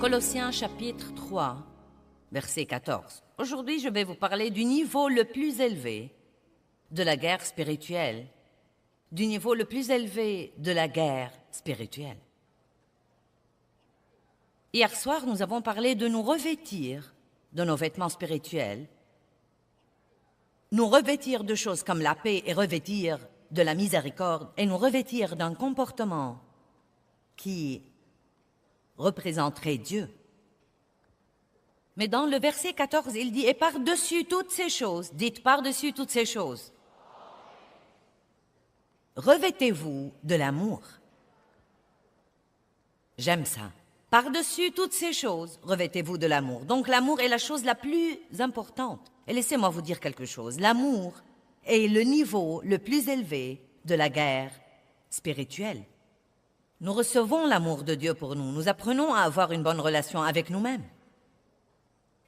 Colossiens chapitre 3, verset 14. Aujourd'hui, je vais vous parler du niveau le plus élevé de la guerre spirituelle, du niveau le plus élevé de la guerre spirituelle. Hier soir, nous avons parlé de nous revêtir de nos vêtements spirituels, nous revêtir de choses comme la paix et revêtir de la miséricorde et nous revêtir d'un comportement qui représenterait Dieu. Mais dans le verset 14, il dit « Et par-dessus toutes ces choses, dites par-dessus toutes ces choses, revêtez-vous de l'amour. » J'aime ça. Par-dessus toutes ces choses, revêtez-vous de l'amour. Donc l'amour est la chose la plus importante. Et laissez-moi vous dire quelque chose. L'amour est le niveau le plus élevé de la guerre spirituelle. Nous recevons l'amour de Dieu pour nous. Nous apprenons à avoir une bonne relation avec nous-mêmes.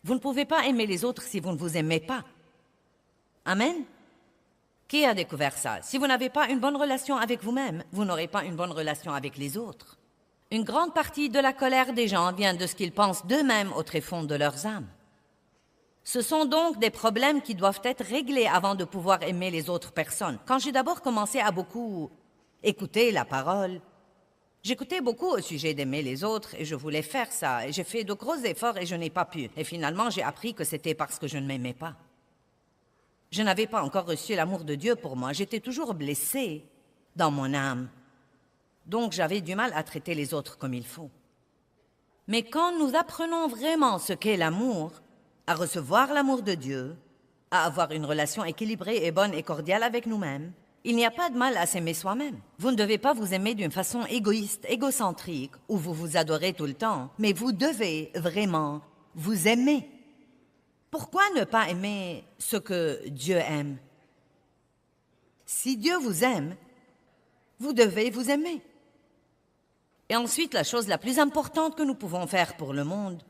Vous ne pouvez pas aimer les autres si vous ne vous aimez pas. Amen. Qui a découvert ça? Si vous n'avez pas une bonne relation avec vous-même, vous n'aurez pas une bonne relation avec les autres. Une grande partie de la colère des gens vient de ce qu'ils pensent d'eux-mêmes au tréfonds de leurs âmes. Ce sont donc des problèmes qui doivent être réglés avant de pouvoir aimer les autres personnes. Quand j'ai d'abord commencé à beaucoup écouter la parole, j'écoutais beaucoup au sujet d'aimer les autres et je voulais faire ça. Et j'ai fait de gros efforts et je n'ai pas pu. Et finalement, j'ai appris que c'était parce que je ne m'aimais pas. Je n'avais pas encore reçu l'amour de Dieu pour moi. J'étais toujours blessée dans mon âme. Donc, j'avais du mal à traiter les autres comme il faut. Mais quand nous apprenons vraiment ce qu'est l'amour, à recevoir l'amour de Dieu, à avoir une relation équilibrée et bonne et cordiale avec nous-mêmes, il n'y a pas de mal à s'aimer soi-même. Vous ne devez pas vous aimer d'une façon égoïste, égocentrique, où vous vous adorez tout le temps, mais vous devez vraiment vous aimer. Pourquoi ne pas aimer ce que Dieu aime? Si Dieu vous aime, vous devez vous aimer. Et ensuite, la chose la plus importante que nous pouvons faire pour le monde,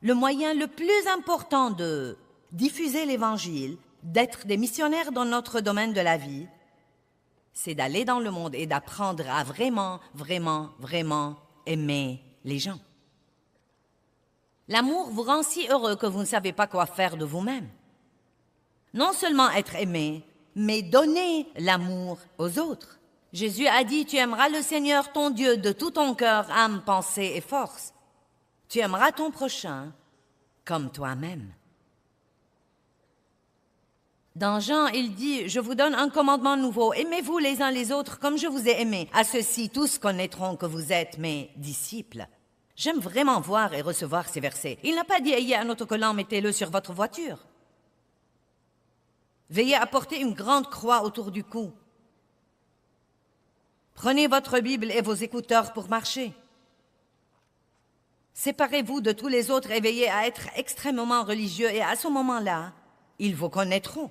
le moyen le plus important de diffuser l'Évangile, d'être des missionnaires dans notre domaine de la vie, c'est d'aller dans le monde et d'apprendre à vraiment, vraiment, vraiment aimer les gens. L'amour vous rend si heureux que vous ne savez pas quoi faire de vous-même. Non seulement être aimé, mais donner l'amour aux autres. Jésus a dit, tu aimeras le Seigneur ton Dieu de tout ton cœur, âme, pensée et force. Tu aimeras ton prochain comme toi-même. Dans Jean, il dit, je vous donne un commandement nouveau, aimez-vous les uns les autres comme je vous ai aimés. À ceux-ci, tous connaîtront que vous êtes mes disciples. J'aime vraiment voir et recevoir ces versets. Il n'a pas dit, ayez un autocollant, mettez-le sur votre voiture. Veillez à porter une grande croix autour du cou. Prenez votre Bible et vos écouteurs pour marcher. Séparez-vous de tous les autres et veillez à être extrêmement religieux et à ce moment-là, ils vous connaîtront.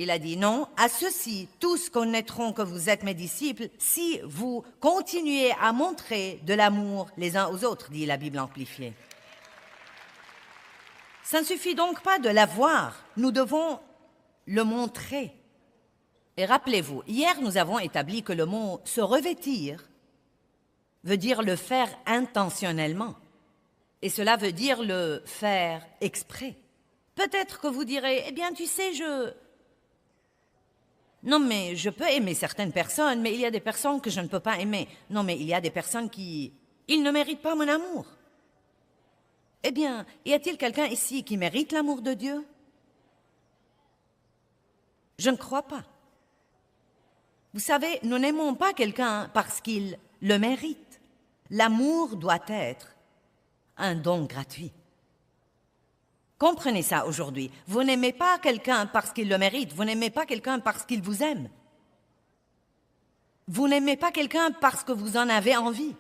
Il a dit non, à ceux-ci, tous connaîtront que vous êtes mes disciples si vous continuez à montrer de l'amour les uns aux autres, dit la Bible amplifiée. Ça ne suffit donc pas de l'avoir, nous devons le montrer. Et rappelez-vous, hier nous avons établi que le mot « se revêtir » veut dire le faire intentionnellement. Et cela veut dire le faire exprès. Peut-être que vous direz, eh bien tu sais, Non mais je peux aimer certaines personnes, mais il y a des personnes que je ne peux pas aimer. Non mais il y a des personnes qui... Ils ne méritent pas mon amour. Eh bien, y a-t-il quelqu'un ici qui mérite l'amour de Dieu? Je ne crois pas. Vous savez, nous n'aimons pas quelqu'un parce qu'il le mérite. L'amour doit être un don gratuit. Comprenez ça aujourd'hui. Vous n'aimez pas quelqu'un parce qu'il le mérite. Vous n'aimez pas quelqu'un parce qu'il vous aime. Vous n'aimez pas quelqu'un parce que vous en avez envie.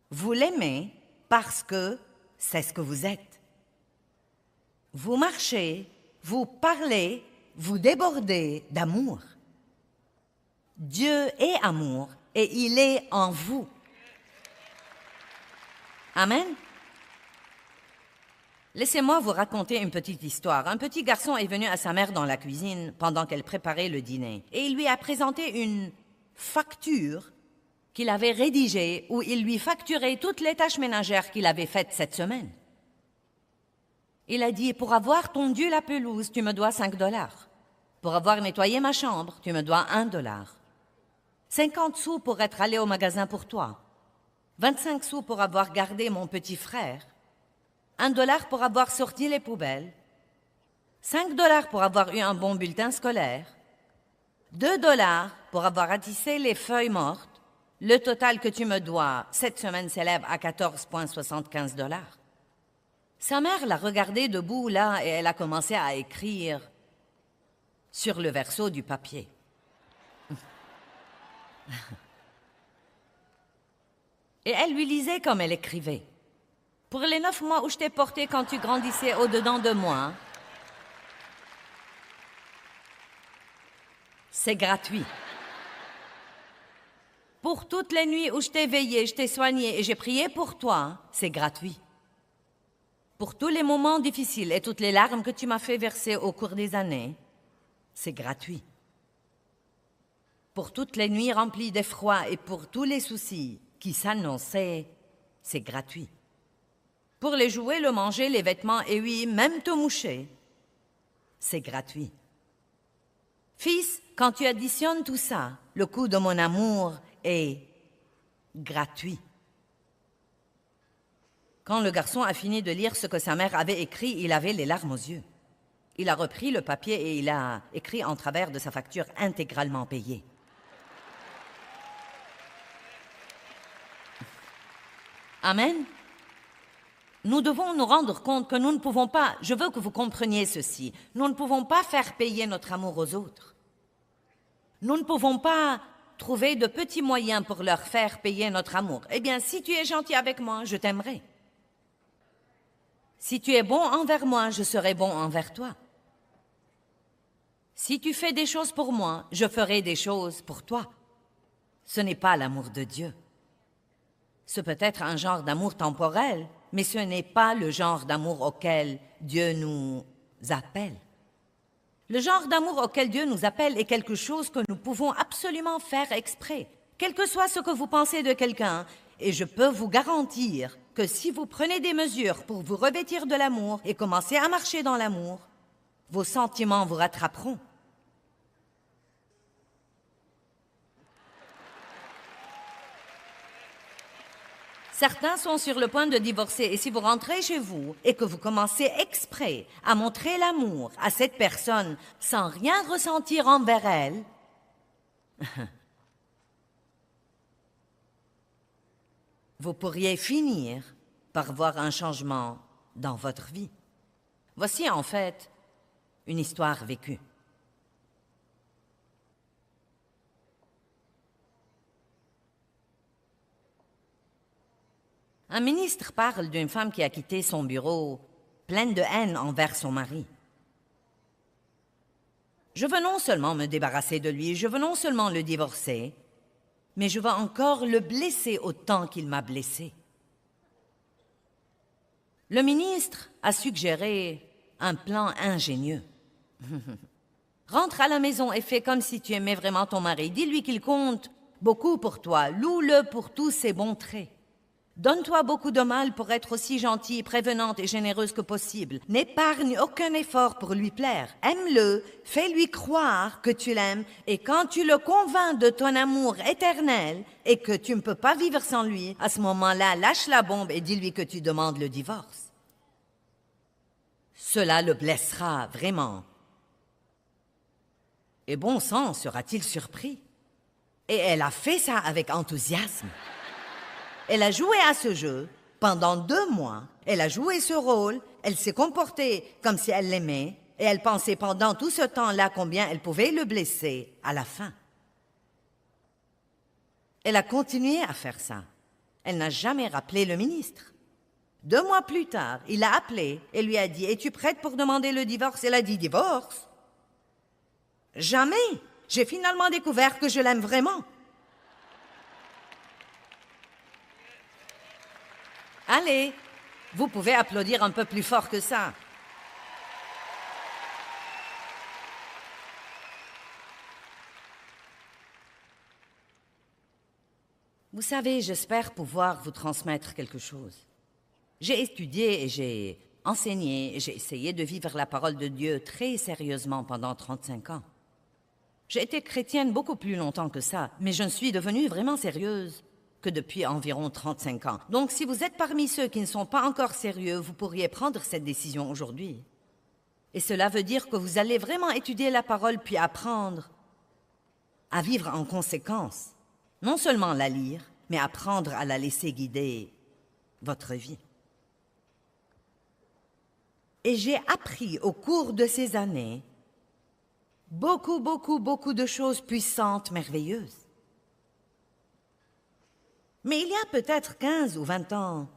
Vous l'aimez parce que c'est ce que vous êtes. Vous marchez, vous parlez, vous débordez d'amour. Dieu est amour et il est en vous. Amen. Laissez-moi vous raconter une petite histoire. Un petit garçon est venu à sa mère dans la cuisine pendant qu'elle préparait le dîner et il lui a présenté une facture qu'il avait rédigé où il lui facturait toutes les tâches ménagères qu'il avait faites cette semaine. Il a dit, pour avoir tondu la pelouse, tu me dois 5 $. Pour avoir nettoyé ma chambre, tu me dois 1 $. 50 sous pour être allé au magasin pour toi. 25 sous pour avoir gardé mon petit frère. 1 $ pour avoir sorti les poubelles. 5 $ pour avoir eu un bon bulletin scolaire. 2 $ pour avoir ratissé les feuilles mortes. Le total que tu me dois cette semaine s'élève à 14,75 $. Sa mère l'a regardé debout là et elle a commencé à écrire sur le verso du papier. Et elle lui lisait comme elle écrivait. Pour les 9 mois où je t'ai porté quand tu grandissais au-dedans de moi, c'est gratuit. Pour toutes les nuits où je t'ai veillé, je t'ai soigné et j'ai prié pour toi, c'est gratuit. Pour tous les moments difficiles et toutes les larmes que tu m'as fait verser au cours des années, c'est gratuit. Pour toutes les nuits remplies d'effroi et pour tous les soucis qui s'annonçaient, c'est gratuit. Pour les jouets, le manger, les vêtements et oui, même te moucher, c'est gratuit. Fils, quand tu additionnes tout ça, le coût de mon amour est gratuit. Quand le garçon a fini de lire ce que sa mère avait écrit, il avait les larmes aux yeux. Il a repris le papier et il a écrit en travers de sa facture intégralement payée. Amen. Nous devons nous rendre compte que nous ne pouvons pas, je veux que vous compreniez ceci, nous ne pouvons pas faire payer notre amour aux autres. Nous ne pouvons pas trouver de petits moyens pour leur faire payer notre amour. Eh bien, si tu es gentil avec moi, je t'aimerai. Si tu es bon envers moi, je serai bon envers toi. Si tu fais des choses pour moi, je ferai des choses pour toi. Ce n'est pas l'amour de Dieu. Ce peut être un genre d'amour temporel, mais ce n'est pas le genre d'amour auquel Dieu nous appelle. Le genre d'amour auquel Dieu nous appelle est quelque chose que nous pouvons absolument faire exprès, quel que soit ce que vous pensez de quelqu'un, et je peux vous garantir que si vous prenez des mesures pour vous revêtir de l'amour et commencer à marcher dans l'amour, vos sentiments vous rattraperont. Certains sont sur le point de divorcer et si vous rentrez chez vous et que vous commencez exprès à montrer l'amour à cette personne sans rien ressentir envers elle, vous pourriez finir par voir un changement dans votre vie. Voici en fait une histoire vécue. Un ministre parle d'une femme qui a quitté son bureau, pleine de haine envers son mari. Je veux non seulement me débarrasser de lui, je veux non seulement le divorcer, mais je veux encore le blesser autant qu'il m'a blessé. Le ministre a suggéré un plan ingénieux. Rentre à la maison et fais comme si tu aimais vraiment ton mari. Dis-lui qu'il compte beaucoup pour toi. Loue-le pour tous ses bons traits. Donne-toi beaucoup de mal pour être aussi gentille, prévenante et généreuse que possible. N'épargne aucun effort pour lui plaire. Aime-le, fais-lui croire que tu l'aimes et quand tu le convaincs de ton amour éternel et que tu ne peux pas vivre sans lui, à ce moment-là, lâche la bombe et dis-lui que tu demandes le divorce. Cela le blessera vraiment. Et bon sang, sera-t-il surpris? Et elle a fait ça avec enthousiasme. Elle a joué à ce jeu pendant 2 mois. Elle a joué ce rôle, elle s'est comportée comme si elle l'aimait, et elle pensait pendant tout ce temps-là combien elle pouvait le blesser à la fin. Elle a continué à faire ça. Elle n'a jamais rappelé le ministre. 2 mois plus tard, il l'a appelée et lui a dit « Es-tu prête pour demander le divorce ?» Elle a dit « Divorce? Jamais! J'ai finalement découvert que je l'aime vraiment. » Allez, vous pouvez applaudir un peu plus fort que ça. Vous savez, j'espère pouvoir vous transmettre quelque chose. J'ai étudié et j'ai enseigné et j'ai essayé de vivre la parole de Dieu très sérieusement pendant 35 ans. J'ai été chrétienne beaucoup plus longtemps que ça, mais je ne suis devenue vraiment sérieuse que depuis environ 35 ans. Donc si vous êtes parmi ceux qui ne sont pas encore sérieux, vous pourriez prendre cette décision aujourd'hui. Et cela veut dire que vous allez vraiment étudier la parole puis apprendre à vivre en conséquence. Non seulement la lire, mais apprendre à la laisser guider votre vie. Et j'ai appris au cours de ces années beaucoup de choses puissantes, merveilleuses. Mais il y a peut-être 15 ou 20 ans,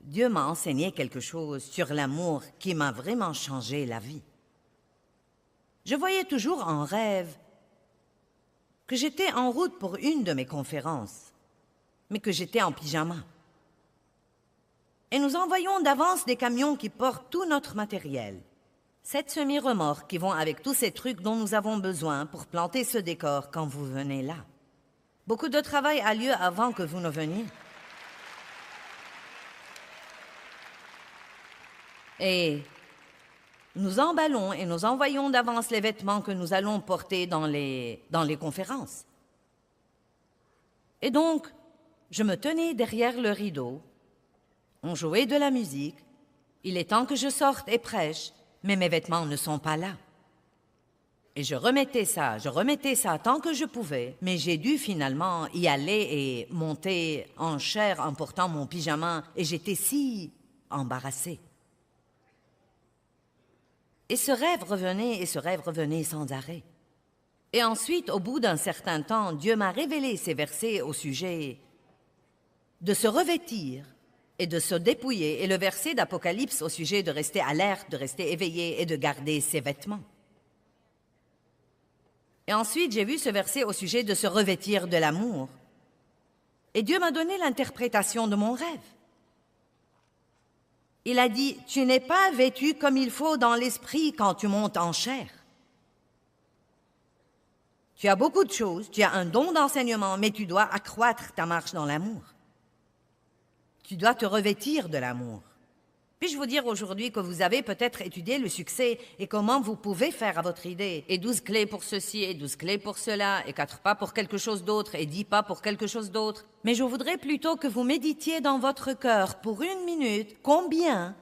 Dieu m'a enseigné quelque chose sur l'amour qui m'a vraiment changé la vie. Je voyais toujours en rêve que j'étais en route pour une de mes conférences, mais que j'étais en pyjama. Et nous envoyons d'avance des camions qui portent tout notre matériel. 7 semi-remorques qui vont avec tous ces trucs dont nous avons besoin pour planter ce décor quand vous venez là. Beaucoup de travail a lieu avant que vous ne veniez. Et nous emballons et nous envoyons d'avance les vêtements que nous allons porter dans les conférences. Et donc, je me tenais derrière le rideau, on jouait de la musique, il est temps que je sorte et prêche, mais mes vêtements ne sont pas là. Et je remettais ça tant que je pouvais, mais j'ai dû finalement y aller et monter en chair en portant mon pyjama, et j'étais si embarrassée. Et ce rêve revenait sans arrêt. Et ensuite, au bout d'un certain temps, Dieu m'a révélé ces versets au sujet de se revêtir et de se dépouiller, et le verset d'Apocalypse au sujet de rester alerte, de rester éveillé et de garder ses vêtements. Et ensuite, j'ai vu ce verset au sujet de se revêtir de l'amour. Et Dieu m'a donné l'interprétation de mon rêve. Il a dit, « Tu n'es pas vêtu comme il faut dans l'esprit quand tu montes en chair. Tu as beaucoup de choses, tu as un don d'enseignement, mais tu dois accroître ta marche dans l'amour. Tu dois te revêtir de l'amour. » Puis-je vous dire aujourd'hui que vous avez peut-être étudié le succès et comment vous pouvez faire à votre idée, et 12 clés pour ceci, et 12 clés pour cela, et 4 pas pour quelque chose d'autre, et 10 pas pour quelque chose d'autre. Mais je voudrais plutôt que vous méditiez dans votre cœur pour 1 minute combien,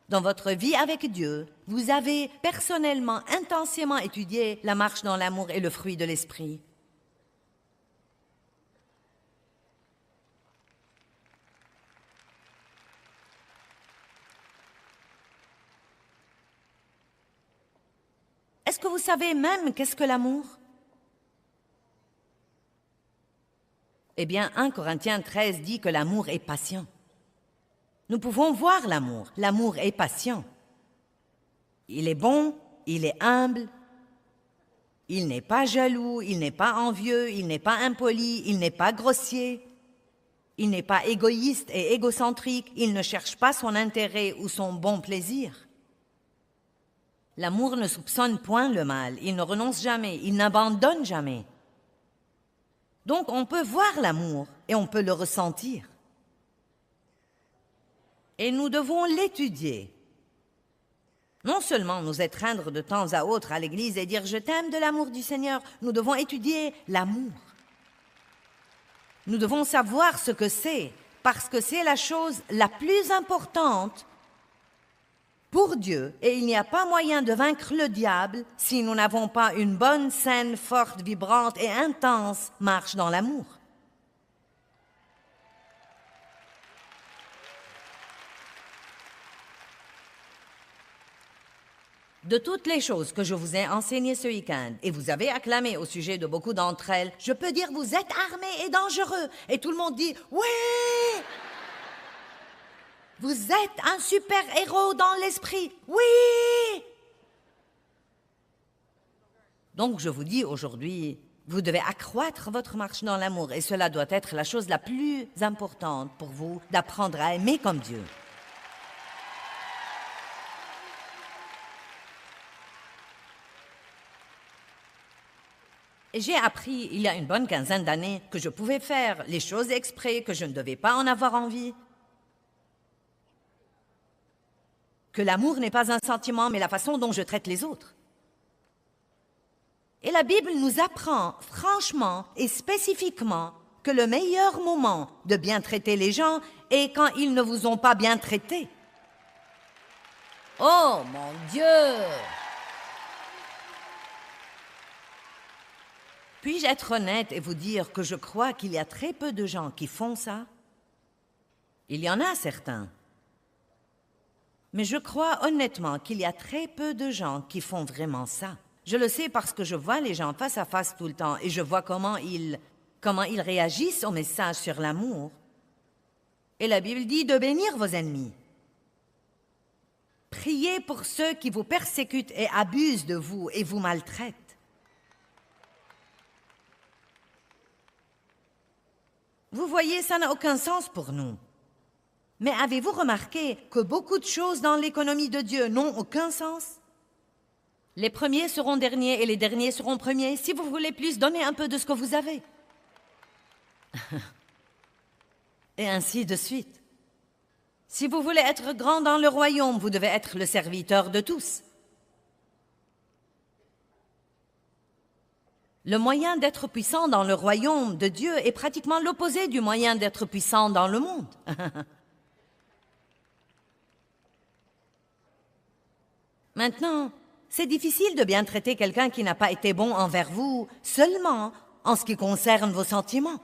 dans votre vie avec Dieu, vous avez personnellement, intensément étudié la marche dans l'amour et le fruit de l'esprit. Est-ce que vous savez même qu'est-ce que l'amour? Eh bien, 1 Corinthiens 13 dit que l'amour est patient. Nous pouvons voir l'amour. L'amour est patient. Il est bon, il est humble, il n'est pas jaloux, il n'est pas envieux, il n'est pas impoli, il n'est pas grossier, il n'est pas égoïste et égocentrique, il ne cherche pas son intérêt ou son bon plaisir. L'amour ne soupçonne point le mal, il ne renonce jamais, il n'abandonne jamais. Donc on peut voir l'amour et on peut le ressentir. Et nous devons l'étudier. Non seulement nous étreindre de temps à autre à l'église et dire « Je t'aime de l'amour du Seigneur », nous devons étudier l'amour. Nous devons savoir ce que c'est, parce que c'est la chose la plus importante pour Dieu, et il n'y a pas moyen de vaincre le diable si nous n'avons pas une bonne, saine, forte, vibrante et intense marche dans l'amour. De toutes les choses que je vous ai enseignées ce week-end, et vous avez acclamé au sujet de beaucoup d'entre elles, je peux dire vous êtes armés et dangereux, et tout le monde dit « Oui !» Vous êtes un super-héros dans l'esprit. Oui! Donc, je vous dis aujourd'hui, vous devez accroître votre marche dans l'amour et cela doit être la chose la plus importante pour vous, d'apprendre à aimer comme Dieu. J'ai appris, il y a une bonne quinzaine d'années, que je pouvais faire les choses exprès, que je ne devais pas en avoir envie. Que l'amour n'est pas un sentiment, mais la façon dont je traite les autres. Et la Bible nous apprend, franchement et spécifiquement, que le meilleur moment de bien traiter les gens est quand ils ne vous ont pas bien traité. Oh, mon Dieu! Puis-je être honnête et vous dire que je crois qu'il y a très peu de gens qui font ça? Il y en a certains. Mais je crois honnêtement qu'il y a très peu de gens qui font vraiment ça. Je le sais parce que je vois les gens face à face tout le temps et je vois comment ils réagissent au message sur l'amour. Et la Bible dit de bénir vos ennemis. Priez pour ceux qui vous persécutent et abusent de vous et vous maltraitent. Vous voyez, ça n'a aucun sens pour nous. Mais avez-vous remarqué que beaucoup de choses dans l'économie de Dieu n'ont aucun sens? Les premiers seront derniers et les derniers seront premiers. Si vous voulez plus, donnez un peu de ce que vous avez. Et ainsi de suite. Si vous voulez être grand dans le royaume, vous devez être le serviteur de tous. Le moyen d'être puissant dans le royaume de Dieu est pratiquement l'opposé du moyen d'être puissant dans le monde. Maintenant, c'est difficile de bien traiter quelqu'un qui n'a pas été bon envers vous seulement en ce qui concerne vos sentiments.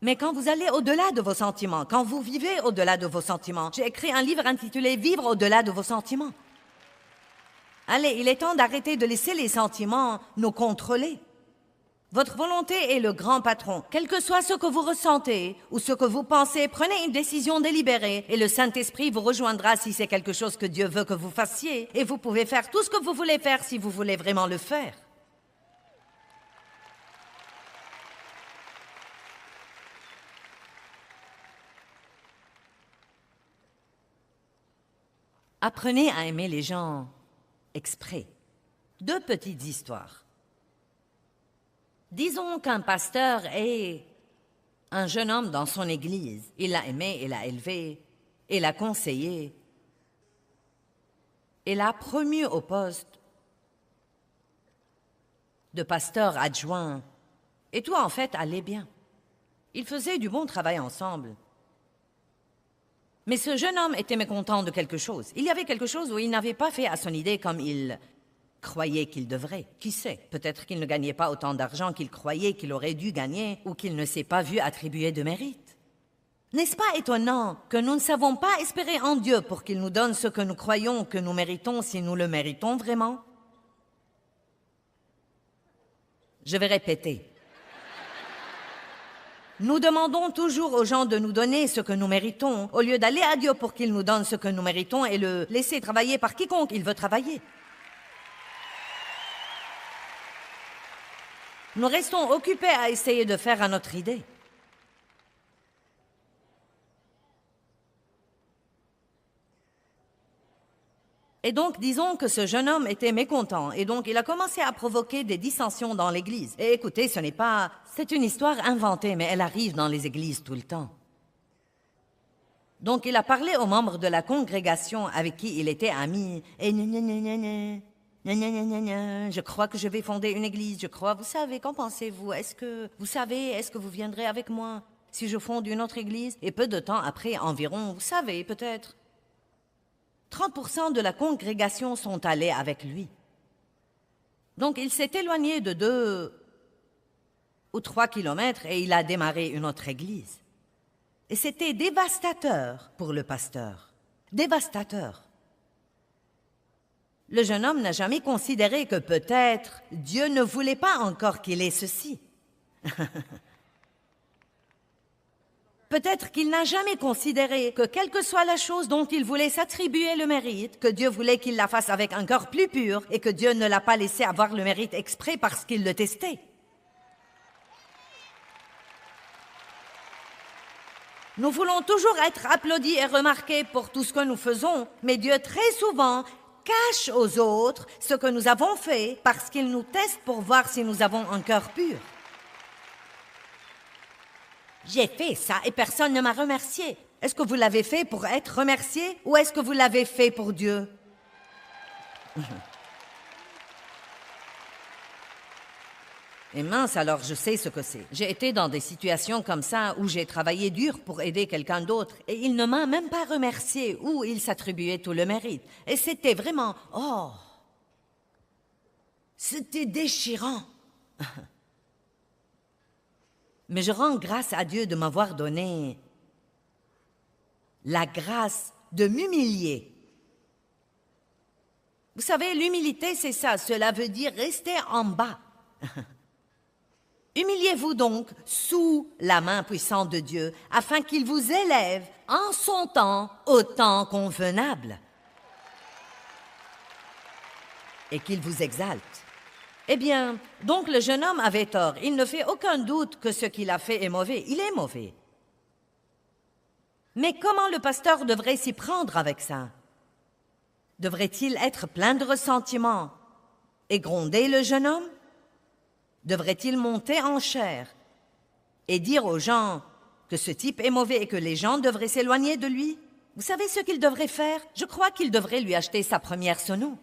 Mais quand vous allez au-delà de vos sentiments, quand vous vivez au-delà de vos sentiments, j'ai écrit un livre intitulé « Vivre au-delà de vos sentiments ». Allez, il est temps d'arrêter de laisser les sentiments nous contrôler. Votre volonté est le grand patron. Quel que soit ce que vous ressentez ou ce que vous pensez, prenez une décision délibérée et le Saint-Esprit vous rejoindra si c'est quelque chose que Dieu veut que vous fassiez. Et vous pouvez faire tout ce que vous voulez faire si vous voulez vraiment le faire. Apprenez à aimer les gens exprès. 2 petites histoires. Disons qu'un pasteur est un jeune homme dans son église. Il l'a aimé, il l'a élevé, il l'a conseillé. Il l'a promu au poste de pasteur adjoint. Et tout, en fait, allait bien. Ils faisaient du bon travail ensemble. Mais ce jeune homme était mécontent de quelque chose. Il y avait quelque chose où il n'avait pas fait à son idée comme il croyait qu'il devrait. Qui sait, peut-être qu'il ne gagnait pas autant d'argent qu'il croyait qu'il aurait dû gagner ou qu'il ne s'est pas vu attribuer de mérite. N'est-ce pas étonnant que nous ne savons pas espérer en Dieu pour qu'il nous donne ce que nous croyons que nous méritons si nous le méritons vraiment? Je vais répéter. Nous demandons toujours aux gens de nous donner ce que nous méritons, au lieu d'aller à Dieu pour qu'il nous donne ce que nous méritons et le laisser travailler par quiconque il veut travailler. Nous restons occupés à essayer de faire à notre idée. Et donc, disons que ce jeune homme était mécontent, et donc il a commencé à provoquer des dissensions dans l'église. Et écoutez, c'est une histoire inventée, mais elle arrive dans les églises tout le temps. Donc il a parlé aux membres de la congrégation avec qui il était ami, et je crois que je vais fonder une église, je crois, vous savez, qu'en pensez-vous? Est-ce que vous viendrez avec moi si je fonde une autre église? Et peu de temps après, environ, vous savez, peut-être, 30% de la congrégation sont allés avec lui. Donc, il s'est éloigné de 2 ou 3 kilomètres et il a démarré une autre église. Et c'était dévastateur pour le pasteur. Dévastateur. Le jeune homme n'a jamais considéré que peut-être Dieu ne voulait pas encore qu'il ait ceci. Peut-être qu'il n'a jamais considéré que quelle que soit la chose dont il voulait s'attribuer le mérite, que Dieu voulait qu'il la fasse avec un cœur plus pur et que Dieu ne l'a pas laissé avoir le mérite exprès parce qu'il le testait. Nous voulons toujours être applaudis et remarqués pour tout ce que nous faisons, mais Dieu très souvent cache aux autres ce que nous avons fait parce qu'ils nous testent pour voir si nous avons un cœur pur. J'ai fait ça et personne ne m'a remercié. Est-ce que vous l'avez fait pour être remercié ou est-ce que vous l'avez fait pour Dieu? Et mince, alors je sais ce que c'est. J'ai été dans des situations comme ça où j'ai travaillé dur pour aider quelqu'un d'autre et il ne m'a même pas remercié ou il s'attribuait tout le mérite. Et c'était vraiment... Oh! C'était déchirant. Mais je rends grâce à Dieu de m'avoir donné la grâce de m'humilier. Vous savez, l'humilité, c'est ça. Cela veut dire rester en bas. Humiliez-vous donc sous la main puissante de Dieu, afin qu'il vous élève en son temps au temps convenable et qu'il vous exalte. Eh bien, donc le jeune homme avait tort. Il ne fait aucun doute que ce qu'il a fait est mauvais. Il est mauvais. Mais comment le pasteur devrait s'y prendre avec ça? Devrait-il être plein de ressentiment et gronder le jeune homme? Devrait-il monter en chair et dire aux gens que ce type est mauvais et que les gens devraient s'éloigner de lui? Vous savez ce qu'il devrait faire? Je crois qu'il devrait lui acheter sa première sono.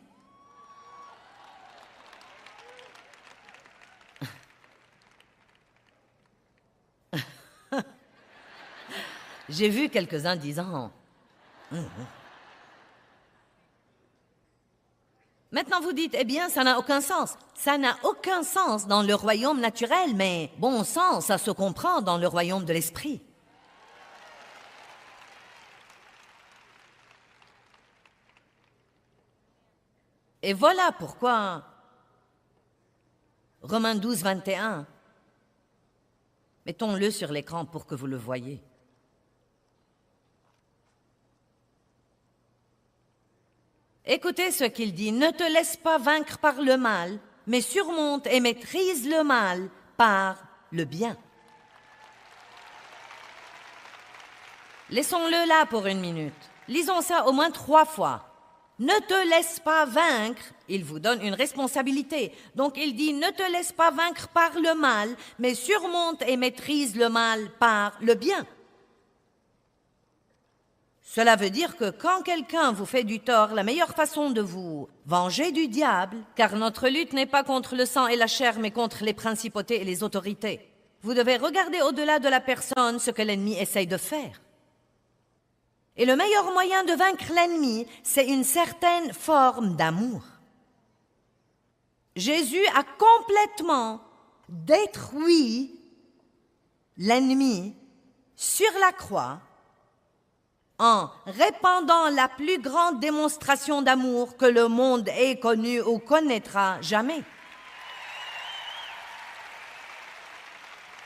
J'ai vu quelques-uns disant... Maintenant vous dites, eh bien, ça n'a aucun sens. Ça n'a aucun sens dans le royaume naturel, mais bon sens, ça se comprend dans le royaume de l'esprit. Et voilà pourquoi Romains 12, 21, mettons-le sur l'écran pour que vous le voyez. Écoutez ce qu'il dit, ne te laisse pas vaincre par le mal, mais surmonte et maîtrise le mal par le bien. Laissons-le là pour une minute. Lisons ça au moins 3 fois. Ne te laisse pas vaincre, il vous donne une responsabilité. Donc il dit, ne te laisse pas vaincre par le mal, mais surmonte et maîtrise le mal par le bien. Cela veut dire que quand quelqu'un vous fait du tort, la meilleure façon de vous venger du diable, car notre lutte n'est pas contre le sang et la chair, mais contre les principautés et les autorités. Vous devez regarder au-delà de la personne ce que l'ennemi essaye de faire. Et le meilleur moyen de vaincre l'ennemi, c'est une certaine forme d'amour. Jésus a complètement détruit l'ennemi sur la croix en répandant la plus grande démonstration d'amour que le monde ait connue ou connaîtra jamais.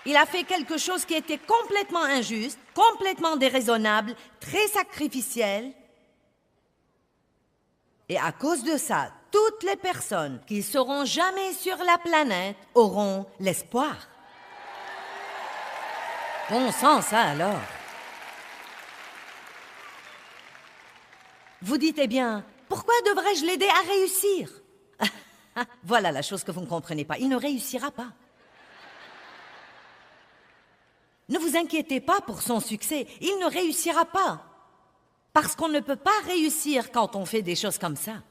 Il a fait quelque chose qui était complètement injuste, complètement déraisonnable, très sacrificiel. Et à cause de ça, toutes les personnes qui seront jamais sur la planète auront l'espoir. Bon sang, ça alors. Vous dites, eh bien, pourquoi devrais-je l'aider à réussir? Voilà la chose que vous ne comprenez pas. Il ne réussira pas. Ne vous inquiétez pas pour son succès. Il ne réussira pas. Parce qu'on ne peut pas réussir quand on fait des choses comme ça.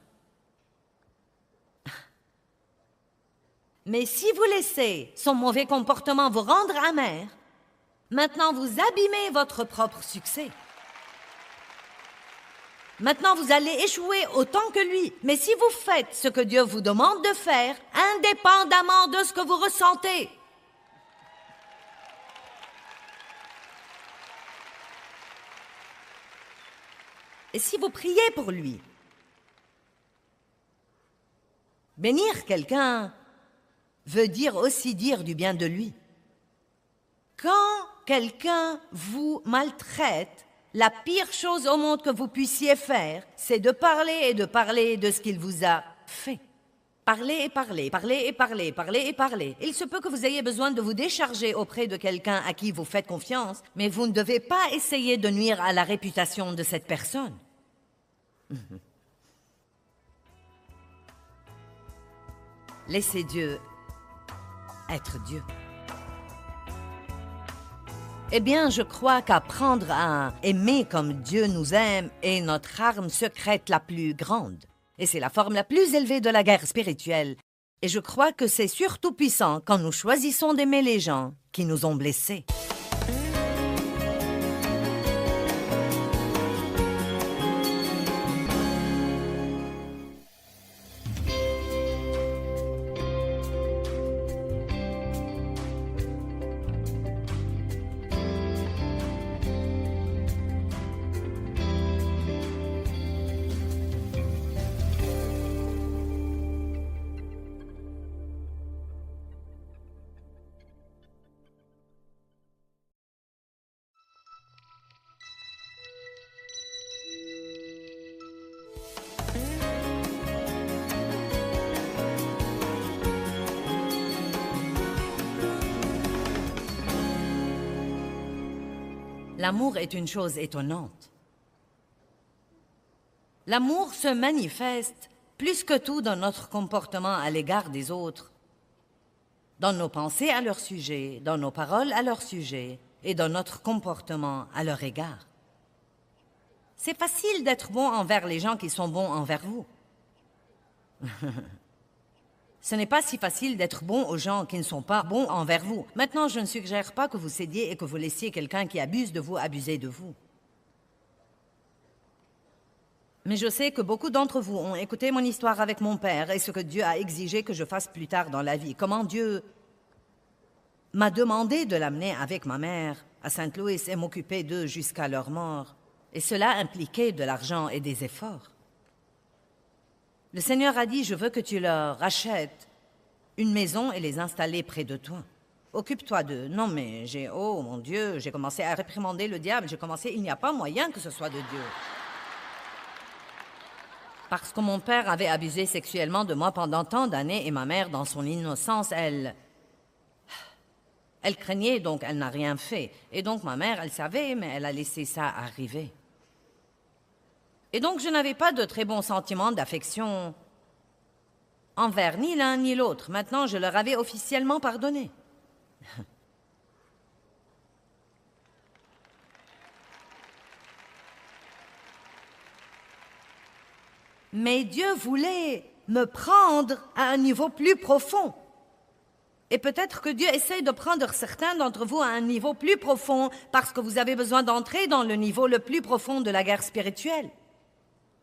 Mais si vous laissez son mauvais comportement vous rendre amer, maintenant vous abîmez votre propre succès. Maintenant, vous allez échouer autant que lui. Mais si vous faites ce que Dieu vous demande de faire, indépendamment de ce que vous ressentez, et si vous priez pour lui, bénir quelqu'un veut dire aussi dire du bien de lui. Quand quelqu'un vous maltraite, la pire chose au monde que vous puissiez faire, c'est de parler et de parler de ce qu'il vous a fait. Parler et parler, parler et parler, parler et parler. Il se peut que vous ayez besoin de vous décharger auprès de quelqu'un à qui vous faites confiance, mais vous ne devez pas essayer de nuire à la réputation de cette personne. Laissez Dieu être Dieu. Eh bien, je crois qu'apprendre à aimer comme Dieu nous aime est notre arme secrète la plus grande. Et c'est la forme la plus élevée de la guerre spirituelle. Et je crois que c'est surtout puissant quand nous choisissons d'aimer les gens qui nous ont blessés. L'amour est une chose étonnante. L'amour se manifeste plus que tout dans notre comportement à l'égard des autres, dans nos pensées à leur sujet, dans nos paroles à leur sujet et dans notre comportement à leur égard. C'est facile d'être bon envers les gens qui sont bons envers vous. Ce n'est pas si facile d'être bon aux gens qui ne sont pas bons envers vous. Maintenant, je ne suggère pas que vous cédiez et que vous laissiez quelqu'un qui abuse de vous abuser de vous. Mais je sais que beaucoup d'entre vous ont écouté mon histoire avec mon père et ce que Dieu a exigé que je fasse plus tard dans la vie. Comment Dieu m'a demandé de l'amener avec ma mère à Saint-Louis et m'occuper d'eux jusqu'à leur mort. Et cela impliquait de l'argent et des efforts. Le Seigneur a dit, je veux que tu leur achètes une maison et les installer près de toi. Occupe-toi d'eux. Non, mais oh mon Dieu, j'ai commencé à réprimander le diable. Il n'y a pas moyen que ce soit de Dieu. Parce que mon père avait abusé sexuellement de moi pendant tant d'années et ma mère, dans son innocence, elle craignait, donc elle n'a rien fait. Et donc ma mère, elle savait, mais elle a laissé ça arriver. Et donc, je n'avais pas de très bons sentiments d'affection envers ni l'un ni l'autre. Maintenant, je leur avais officiellement pardonné. Mais Dieu voulait me prendre à un niveau plus profond. Et peut-être que Dieu essaie de prendre certains d'entre vous à un niveau plus profond parce que vous avez besoin d'entrer dans le niveau le plus profond de la guerre spirituelle.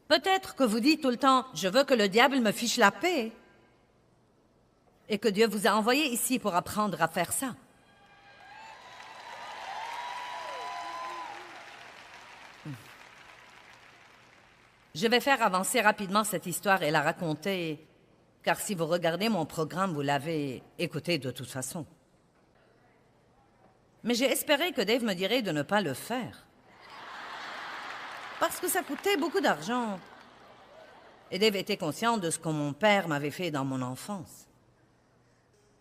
Peut-être que vous dites tout le temps, je veux que le diable me fiche la paix. Et que Dieu vous a envoyé ici pour apprendre à faire ça. Je vais faire avancer rapidement cette histoire et la raconter, car si vous regardez mon programme, vous l'avez écouté de toute façon. Mais j'ai espéré que Dave me dirait de ne pas le faire. Parce que ça coûtait beaucoup d'argent. Et Dave était conscient de ce que mon père m'avait fait dans mon enfance.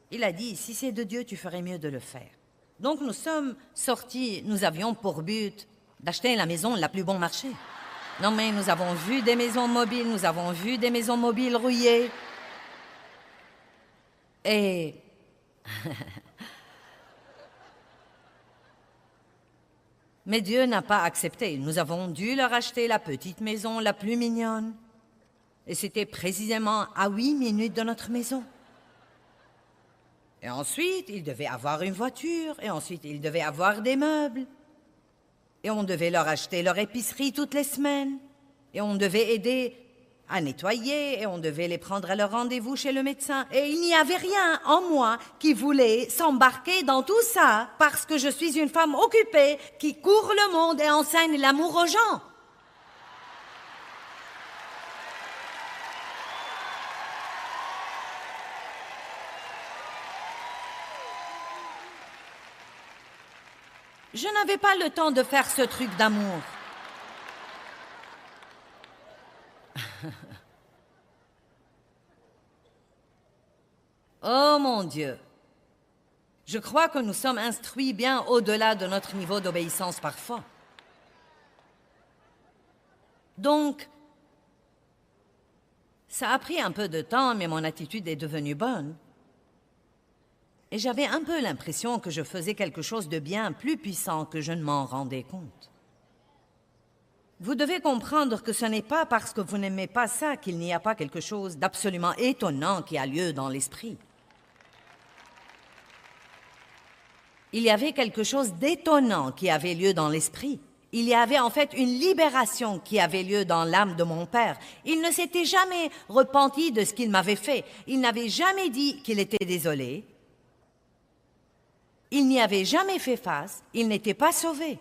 Il a dit, si c'est de Dieu, tu ferais mieux de le faire. Donc nous sommes sortis, nous avions pour but d'acheter la maison la plus bon marché. Non mais nous avons vu des maisons mobiles, nous avons vu des maisons mobiles rouillées. Et... Mais Dieu n'a pas accepté. Nous avons dû leur acheter la petite maison la plus mignonne. Et c'était précisément à 8 minutes de notre maison. Et ensuite, ils devaient avoir une voiture. Et ensuite, ils devaient avoir des meubles. Et on devait leur acheter leur épicerie toutes les semaines. Et on devait aider à nettoyer. Et on devait les prendre à leur rendez-vous chez le médecin. Et il n'y avait rien en moi qui voulait s'embarquer dans tout ça parce que je suis une femme occupée qui court le monde et enseigne l'amour aux gens. Je n'avais pas le temps de faire ce truc d'amour. Oh mon Dieu! Je crois que nous sommes instruits bien au-delà de notre niveau d'obéissance parfois. Donc, Ça a pris un peu de temps, mais mon attitude est devenue bonne. Et j'avais un peu l'impression que je faisais quelque chose de bien plus puissant que je ne m'en rendais compte. Vous devez comprendre que ce n'est pas parce que vous n'aimez pas ça qu'il n'y a pas quelque chose d'absolument étonnant qui a lieu dans l'esprit. Il y avait quelque chose d'étonnant qui avait lieu dans l'esprit. Il y avait en fait une libération qui avait lieu dans l'âme de mon père. Il ne s'était jamais repenti de ce qu'il m'avait fait. Il n'avait jamais dit qu'il était désolé. Il n'y avait jamais fait face. Il n'était pas sauvé.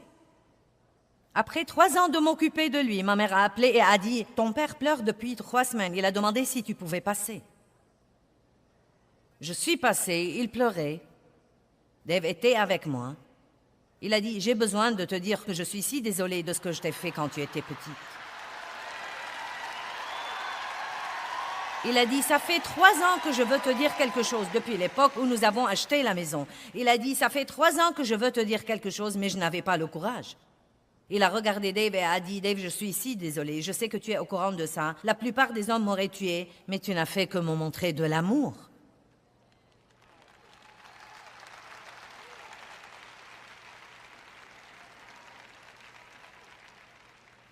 Après 3 ans de m'occuper de lui, ma mère a appelé et a dit « Ton père pleure depuis 3 semaines. Il a demandé si tu pouvais passer. » Je suis passée, il pleurait. Dave était avec moi. Il a dit « J'ai besoin de te dire que je suis si désolée de ce que je t'ai fait quand tu étais petite. » Il a dit « Ça fait 3 ans que je veux te dire quelque chose depuis l'époque où nous avons acheté la maison. » Il a dit « Ça fait 3 ans que je veux te dire quelque chose, mais je n'avais pas le courage. » Il a regardé Dave et a dit « Dave, je suis si désolée. Je sais que tu es au courant de ça. La plupart des hommes m'auraient tué, mais tu n'as fait que me montrer de l'amour. »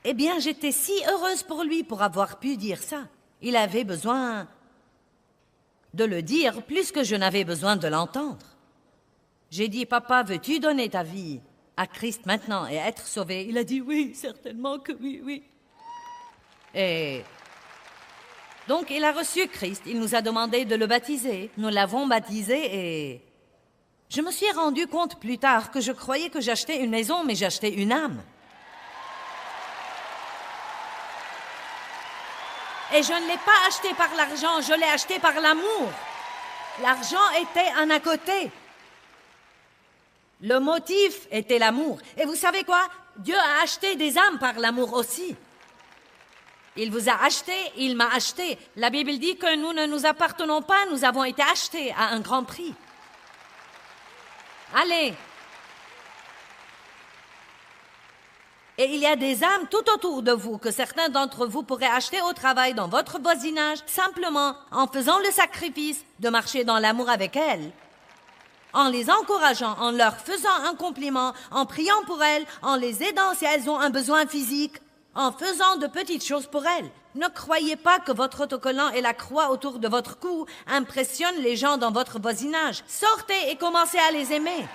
Eh bien, j'étais si heureuse pour lui pour avoir pu dire ça. Il avait besoin de le dire plus que je n'avais besoin de l'entendre. J'ai dit, papa, veux-tu donner ta vie à Christ maintenant et être sauvé? Il a dit, oui, certainement que oui, oui. Et donc, il a reçu Christ. Il nous a demandé de le baptiser. Nous l'avons baptisé et je me suis rendu compte plus tard que je croyais que j'achetais une maison, mais j'achetais une âme. Et je ne l'ai pas acheté par l'argent, je l'ai acheté par l'amour. L'argent était un à côté. Le motif était l'amour. Et vous savez quoi? Dieu a acheté des âmes par l'amour aussi. Il vous a acheté, il m'a acheté. La Bible dit que nous ne nous appartenons pas, nous avons été achetés à un grand prix. Allez. Et il y a des âmes tout autour de vous que certains d'entre vous pourraient acheter au travail, dans votre voisinage, simplement en faisant le sacrifice de marcher dans l'amour avec elles, en les encourageant, en leur faisant un compliment, en priant pour elles, en les aidant si elles ont un besoin physique, en faisant de petites choses pour elles. Ne croyez pas que votre autocollant et la croix autour de votre cou impressionnent les gens dans votre voisinage. Sortez et commencez à les aimer.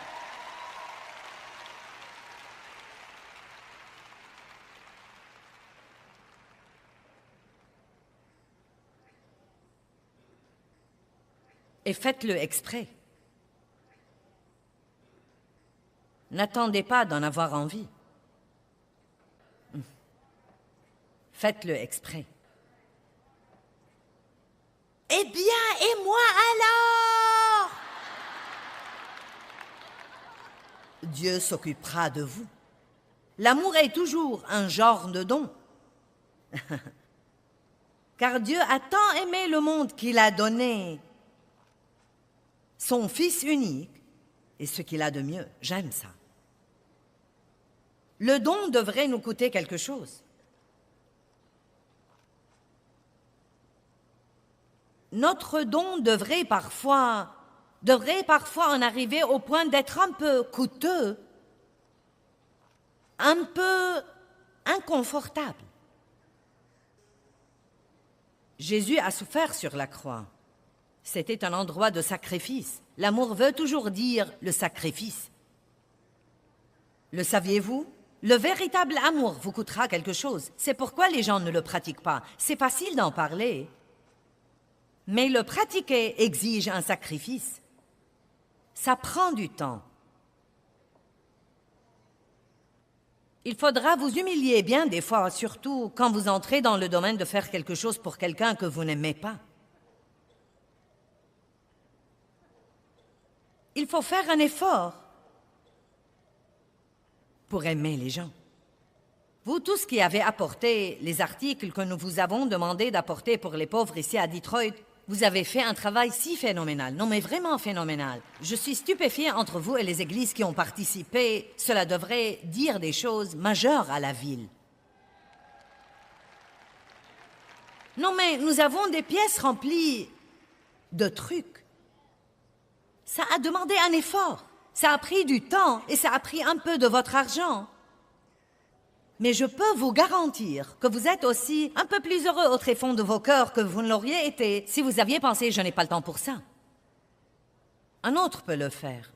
Et faites-le exprès. N'attendez pas d'en avoir envie. Faites-le exprès. Eh bien, et moi alors? Dieu s'occupera de vous. L'amour est toujours un genre de don. Car Dieu a tant aimé le monde qu'il a donné son Fils unique, et ce qu'il a de mieux. J'aime ça. Le don devrait nous coûter quelque chose. Notre don devrait parfois en arriver au point d'être un peu coûteux, un peu inconfortable. Jésus a souffert sur la croix. C'était un endroit de sacrifice. L'amour veut toujours dire le sacrifice. Le saviez-vous? Le véritable amour vous coûtera quelque chose. C'est pourquoi les gens ne le pratiquent pas. C'est facile d'en parler. Mais le pratiquer exige un sacrifice. Ça prend du temps. Il faudra vous humilier bien des fois, surtout quand vous entrez dans le domaine de faire quelque chose pour quelqu'un que vous n'aimez pas. Il faut faire un effort pour aimer les gens. Vous tous qui avez apporté les articles que nous vous avons demandé d'apporter pour les pauvres ici à Detroit, vous avez fait un travail si phénoménal, non mais vraiment phénoménal. Je suis stupéfiée entre vous et les églises qui ont participé. Cela devrait dire des choses majeures à la ville. Non, mais nous avons des pièces remplies de trucs. Ça a demandé un effort. Ça a pris du temps et ça a pris un peu de votre argent. Mais je peux vous garantir que vous êtes aussi un peu plus heureux au tréfonds de vos cœurs que vous ne l'auriez été si vous aviez pensé « je n'ai pas le temps pour ça ». Un autre peut le faire.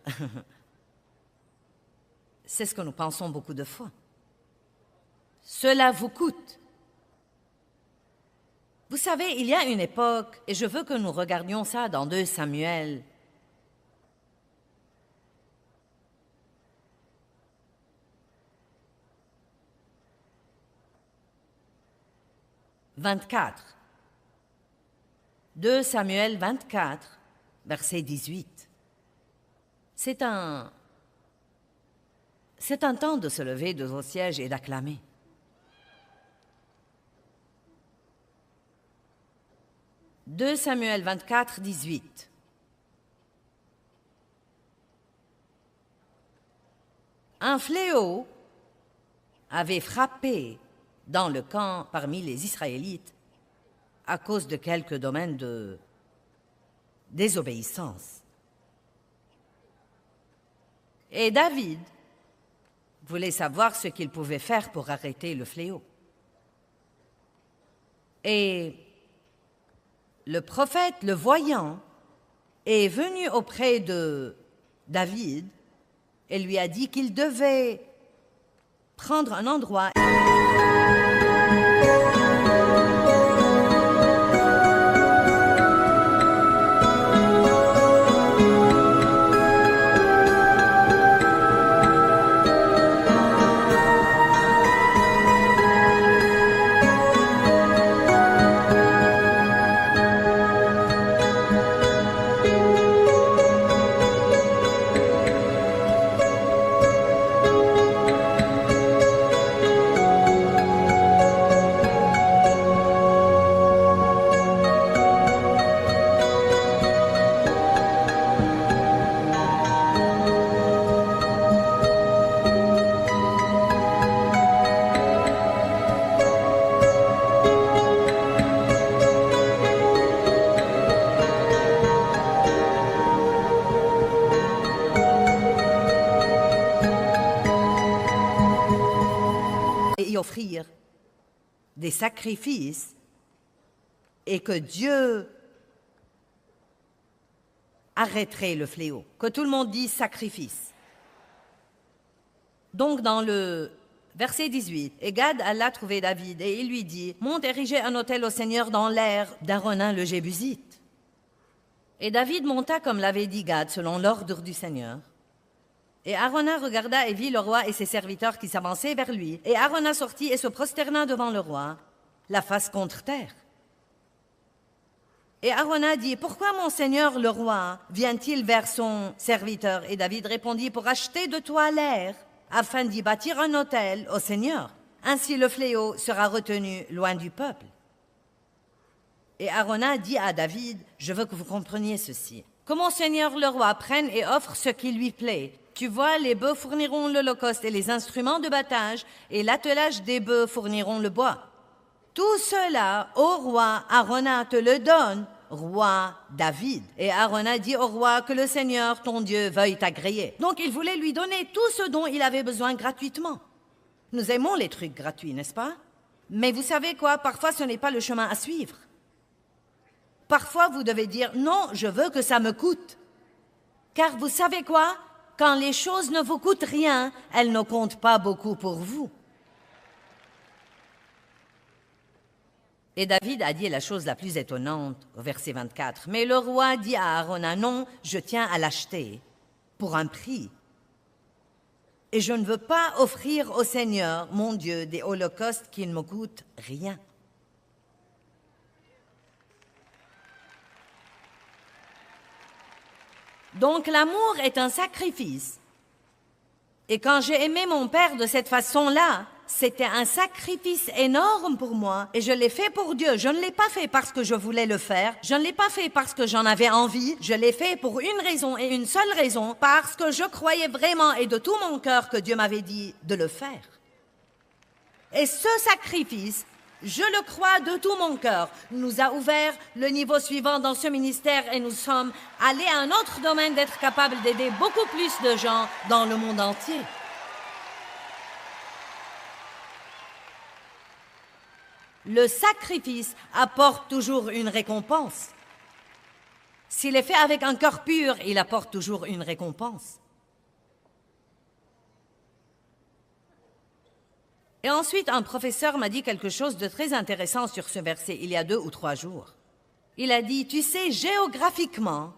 C'est ce que nous pensons beaucoup de fois. Cela vous coûte. Vous savez, il y a une époque, et je veux que nous regardions ça dans 2 Samuel. « 24. 2 Samuel 24, verset 18. C'est un temps de se lever de vos sièges et d'acclamer. « 2 Samuel 24, 18. Un fléau avait frappé dans le camp parmi les Israélites à cause de quelques domaines de désobéissance. Et David voulait savoir ce qu'il pouvait faire pour arrêter le fléau. Et le prophète, le voyant, est venu auprès de David et lui a dit qu'il devait prendre un endroit. Et offrir des sacrifices et que Dieu arrêterait le fléau. Que tout le monde dise sacrifice. Donc dans le verset 18, et Gad alla trouver David et il lui dit « Monte ériger un autel au Seigneur dans l'air d'Aronin le Jébusite. » Et David monta comme l'avait dit Gad selon l'ordre du Seigneur. Et Arona regarda et vit le roi et ses serviteurs qui s'avançaient vers lui. Et Arona sortit et se prosterna devant le roi, la face contre terre. Et Arona dit, « Pourquoi mon seigneur le roi vient-il vers son serviteur ?» Et David répondit, « Pour acheter de toi l'air, afin d'y bâtir un autel au Seigneur. Ainsi le fléau sera retenu loin du peuple. » Et Arona dit à David, « Je veux que vous compreniez ceci. Que mon seigneur le roi prenne et offre ce qui lui plaît. Tu vois, les bœufs fourniront l'holocauste et les instruments de battage, et l'attelage des bœufs fourniront le bois. Tout cela, ô roi, Arona te le donne, roi David. » Et Arona dit au roi que le Seigneur, ton Dieu, veuille t'agréer. Donc il voulait lui donner tout ce dont il avait besoin gratuitement. Nous aimons les trucs gratuits, n'est-ce pas? Mais vous savez quoi, parfois ce n'est pas le chemin à suivre. Parfois vous devez dire, non, je veux que ça me coûte. Car vous savez quoi? Quand les choses ne vous coûtent rien, elles ne comptent pas beaucoup pour vous. Et David a dit la chose la plus étonnante au verset 24. Mais le roi dit à Arona, non, je tiens à l'acheter pour un prix. Et je ne veux pas offrir au Seigneur, mon Dieu, des holocaustes qui ne me coûtent rien. Donc l'amour est un sacrifice. Et quand j'ai aimé mon père de cette façon-là, c'était un sacrifice énorme pour moi. Et je l'ai fait pour Dieu. Je ne l'ai pas fait parce que je voulais le faire. Je ne l'ai pas fait parce que j'en avais envie. Je l'ai fait pour une raison et une seule raison, parce que je croyais vraiment et de tout mon cœur que Dieu m'avait dit de le faire. Et ce sacrifice Je le crois de tout mon cœur. Nous a ouvert le niveau suivant dans ce ministère et nous sommes allés à un autre domaine d'être capables d'aider beaucoup plus de gens dans le monde entier. Le sacrifice apporte toujours une récompense. S'il est fait avec un cœur pur, il apporte toujours une récompense. Et ensuite, un professeur m'a dit quelque chose de très intéressant sur ce verset, il y a 2 ou 3 jours. Il a dit, tu sais, géographiquement,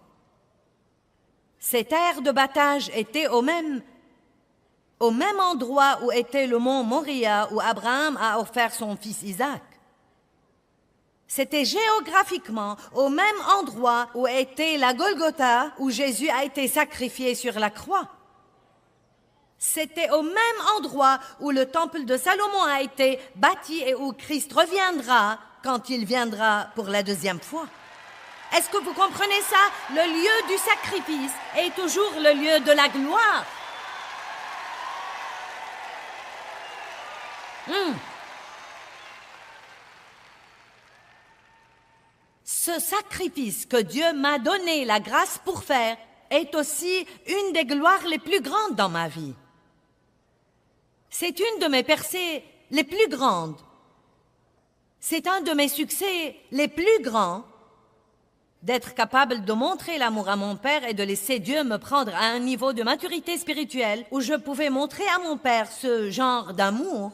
ces terres de battage étaient au même endroit où était le mont Moriah, où Abraham a offert son fils Isaac. C'était géographiquement au même endroit où était la Golgotha, où Jésus a été sacrifié sur la croix. C'était au même endroit où le temple de Salomon a été bâti et où Christ reviendra quand il viendra pour la 2e fois. Est-ce que vous comprenez ça? Le lieu du sacrifice est toujours le lieu de la gloire. Ce sacrifice que Dieu m'a donné la grâce pour faire est aussi une des gloires les plus grandes dans ma vie. C'est une de mes percées les plus grandes. C'est un de mes succès les plus grands d'être capable de montrer l'amour à mon Père et de laisser Dieu me prendre à un niveau de maturité spirituelle où je pouvais montrer à mon Père ce genre d'amour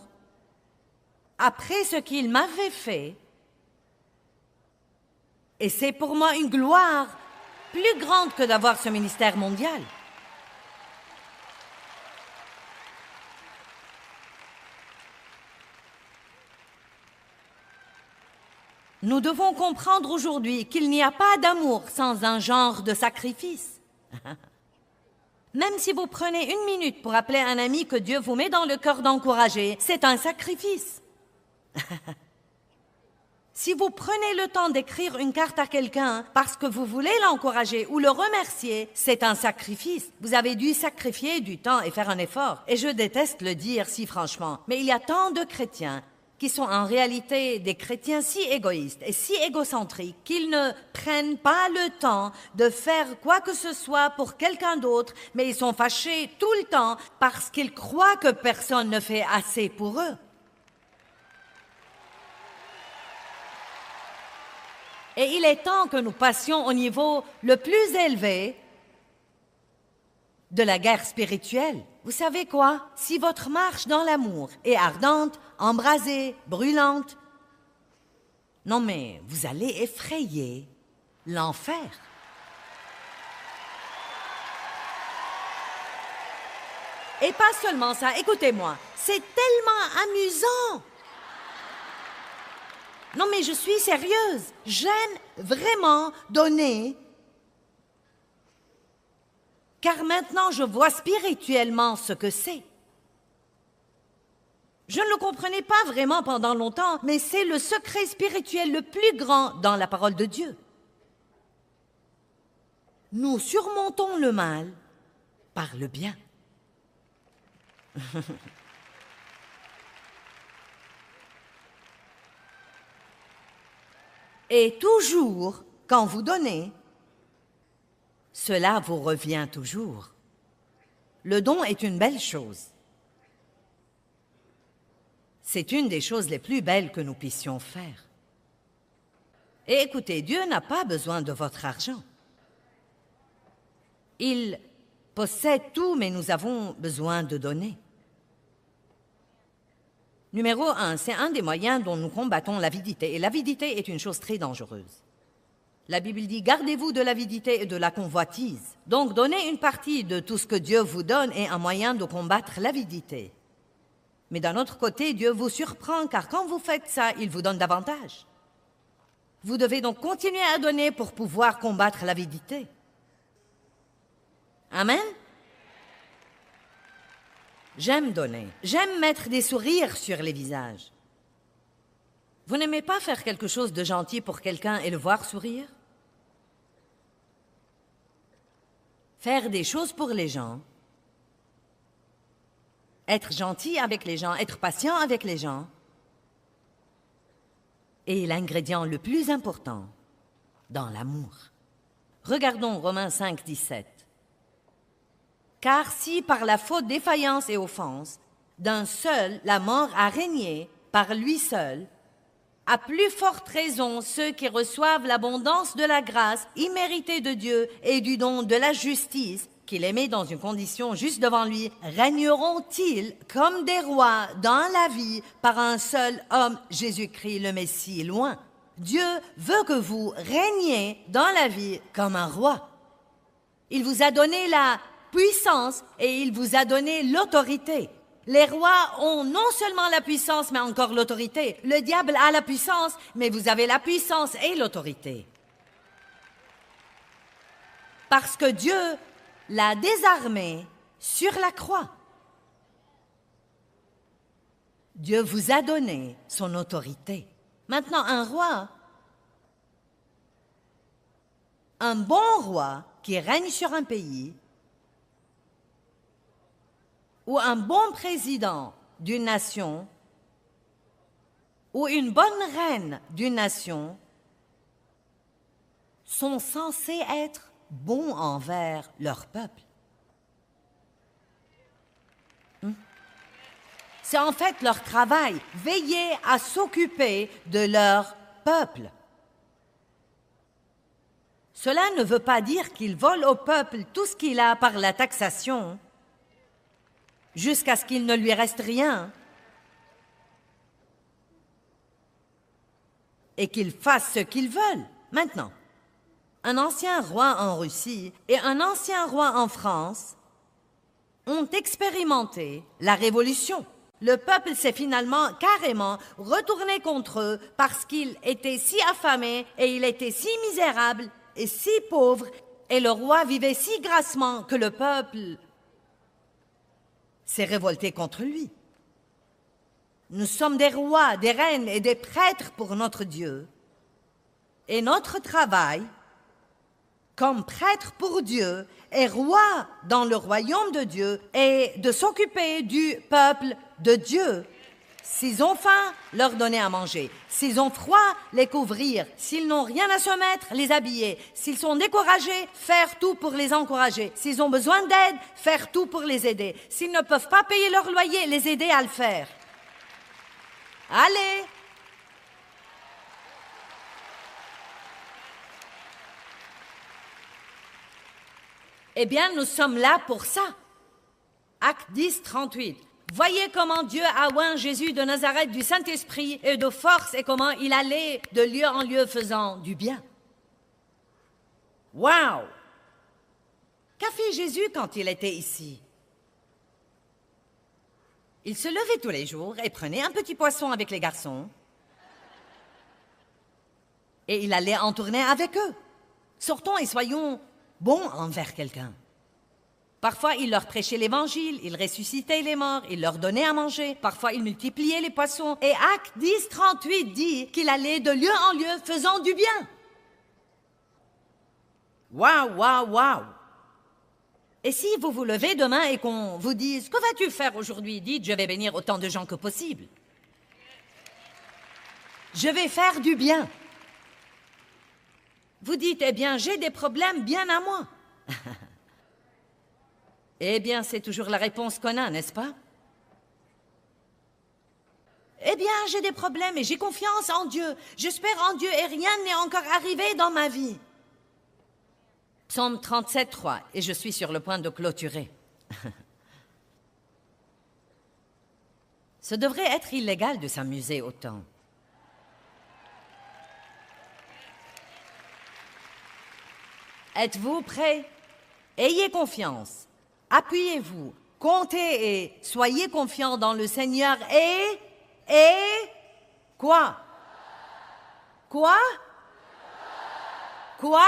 après ce qu'il m'avait fait. Et c'est pour moi une gloire plus grande que d'avoir ce ministère mondial. Nous devons comprendre aujourd'hui qu'il n'y a pas d'amour sans un genre de sacrifice. Même si vous prenez 1 minute pour appeler un ami que Dieu vous met dans le cœur d'encourager, c'est un sacrifice. Si vous prenez le temps d'écrire une carte à quelqu'un parce que vous voulez l'encourager ou le remercier, c'est un sacrifice. Vous avez dû sacrifier du temps et faire un effort. Et je déteste le dire si franchement, mais il y a tant de chrétiens qui sont en réalité des chrétiens si égoïstes et si égocentriques qu'ils ne prennent pas le temps de faire quoi que ce soit pour quelqu'un d'autre, mais ils sont fâchés tout le temps parce qu'ils croient que personne ne fait assez pour eux. Et il est temps que nous passions au niveau le plus élevé de la guerre spirituelle. Vous savez quoi? Si votre marche dans l'amour est ardente, embrasée, brûlante, non mais vous allez effrayer l'enfer. Et pas seulement ça, écoutez-moi, c'est tellement amusant. Non mais je suis sérieuse, j'aime vraiment donner. Car maintenant, je vois spirituellement ce que c'est. Je ne le comprenais pas vraiment pendant longtemps, mais c'est le secret spirituel le plus grand dans la parole de Dieu. Nous surmontons le mal par le bien. Et toujours, quand vous donnez, cela vous revient toujours. Le don est une belle chose. C'est une des choses les plus belles que nous puissions faire. Et écoutez, Dieu n'a pas besoin de votre argent. Il possède tout, mais nous avons besoin de donner. Numéro 1, c'est un des moyens dont nous combattons l'avidité. Et l'avidité est une chose très dangereuse. La Bible dit, gardez-vous de l'avidité et de la convoitise. Donc, donner une partie de tout ce que Dieu vous donne est un moyen de combattre l'avidité. Mais d'un autre côté, Dieu vous surprend, car quand vous faites ça, il vous donne davantage. Vous devez donc continuer à donner pour pouvoir combattre l'avidité. Amen? J'aime donner. J'aime mettre des sourires sur les visages. Vous n'aimez pas faire quelque chose de gentil pour quelqu'un et le voir sourire? Faire des choses pour les gens. Être gentil avec les gens, être patient avec les gens. est l'ingrédient le plus important dans l'amour. Regardons Romains 5, 17. Car si par la faute, défaillance et offense, d'un seul la mort a régné par lui seul, à plus forte raison ceux qui reçoivent l'abondance de la grâce imméritée de Dieu et du don de la justice, qu'il aimait dans une condition juste devant lui, régneront-ils comme des rois dans la vie par un seul homme, Jésus-Christ le Messie, loin. Dieu veut que vous régniez dans la vie comme un roi. Il vous a donné la puissance et il vous a donné l'autorité. Les rois ont non seulement la puissance, mais encore l'autorité. Le diable a la puissance, mais vous avez la puissance et l'autorité. Parce que Dieu l'a désarmé sur la croix. Dieu vous a donné son autorité. Maintenant, un roi, un bon roi qui règne sur un pays, ou un bon président d'une nation, ou une bonne reine d'une nation, sont censés être bons envers leur peuple. C'est en fait leur travail, veiller à s'occuper de leur peuple. Cela ne veut pas dire qu'ils volent au peuple tout ce qu'il a par la taxation, jusqu'à ce qu'il ne lui reste rien, et qu'ils fassent ce qu'ils veulent. Maintenant, un ancien roi en Russie et un ancien roi en France ont expérimenté la révolution. Le peuple s'est finalement carrément retourné contre eux parce qu'il était si affamé et il était si misérable et si pauvre et le roi vivait si grassement que le peuple s'est révolté contre lui. Nous sommes des rois, des reines et des prêtres pour notre Dieu. Et notre travail, comme prêtre pour Dieu et roi dans le royaume de Dieu, est de s'occuper du peuple de Dieu. S'ils ont faim, leur donner à manger. S'ils ont froid, les couvrir. S'ils n'ont rien à se mettre, les habiller. S'ils sont découragés, faire tout pour les encourager. S'ils ont besoin d'aide, faire tout pour les aider. S'ils ne peuvent pas payer leur loyer, les aider à le faire. Allez! Eh bien, nous sommes là pour ça. Acte 10, 38. Voyez comment Dieu a oint Jésus de Nazareth du Saint-Esprit et de force et comment il allait de lieu en lieu faisant du bien. Wow! Qu'a fait Jésus quand il était ici? Il se levait tous les jours et prenait un petit poisson avec les garçons et il allait en tournée avec eux. Sortons et soyons bons envers quelqu'un. Parfois, il leur prêchait l'Évangile, il ressuscitait les morts, il leur donnait à manger. Parfois, il multipliait les poissons. Et Acte 10, 38 dit qu'il allait de lieu en lieu faisant du bien. Waouh, waouh, waouh! Et si vous vous levez demain et qu'on vous dise « Que vas-tu faire aujourd'hui ?» Dites « Je vais bénir autant de gens que possible. Je vais faire du bien. » Vous dites « Eh bien, j'ai des problèmes bien à moi. » Eh bien, c'est toujours la réponse qu'on a, n'est-ce pas? Eh bien, j'ai des problèmes et j'ai confiance en Dieu. J'espère en Dieu et rien n'est encore arrivé dans ma vie. Psaume 37, 3, et je suis sur le point de clôturer. Ce devrait être illégal de s'amuser autant. Êtes-vous prêts? Ayez confiance. Appuyez-vous, comptez et soyez confiants dans le Seigneur et... Quoi? Quoi? Quoi?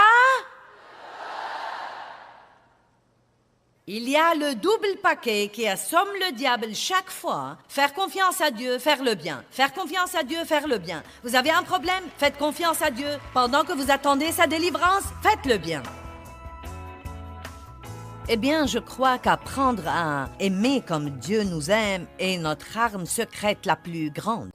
Il y a le double paquet qui assomme le diable chaque fois. Faire confiance à Dieu, faire le bien. Faire confiance à Dieu, faire le bien. Vous avez un problème? Faites confiance à Dieu. Pendant que vous attendez sa délivrance, faites le bien. Eh bien, je crois qu'apprendre à aimer comme Dieu nous aime est notre arme secrète la plus grande.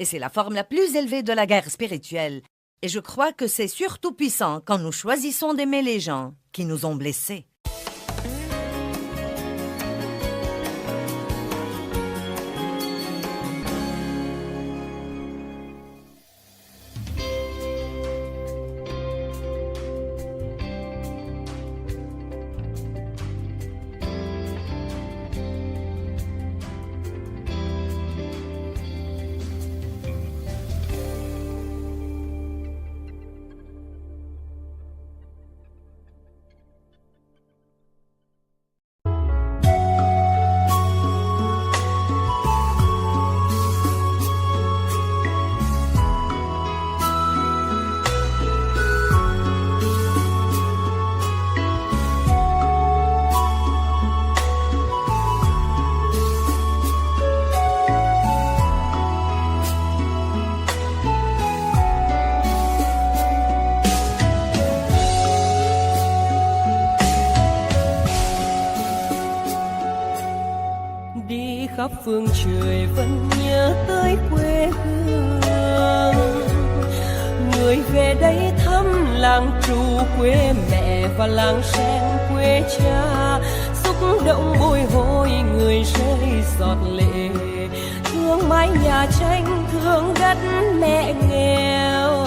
c'est la forme la plus élevée de la guerre spirituelle. Et je crois que c'est surtout puissant quand nous choisissons d'aimer les gens qui nous ont blessés. khắp phương trời vẫn nhớ tới quê hương. Người về đây thăm làng trù quê mẹ và làng sen quê cha, xúc động bồi hồi người rơi giọt lệ, thương mái nhà tranh thương đất mẹ nghèo.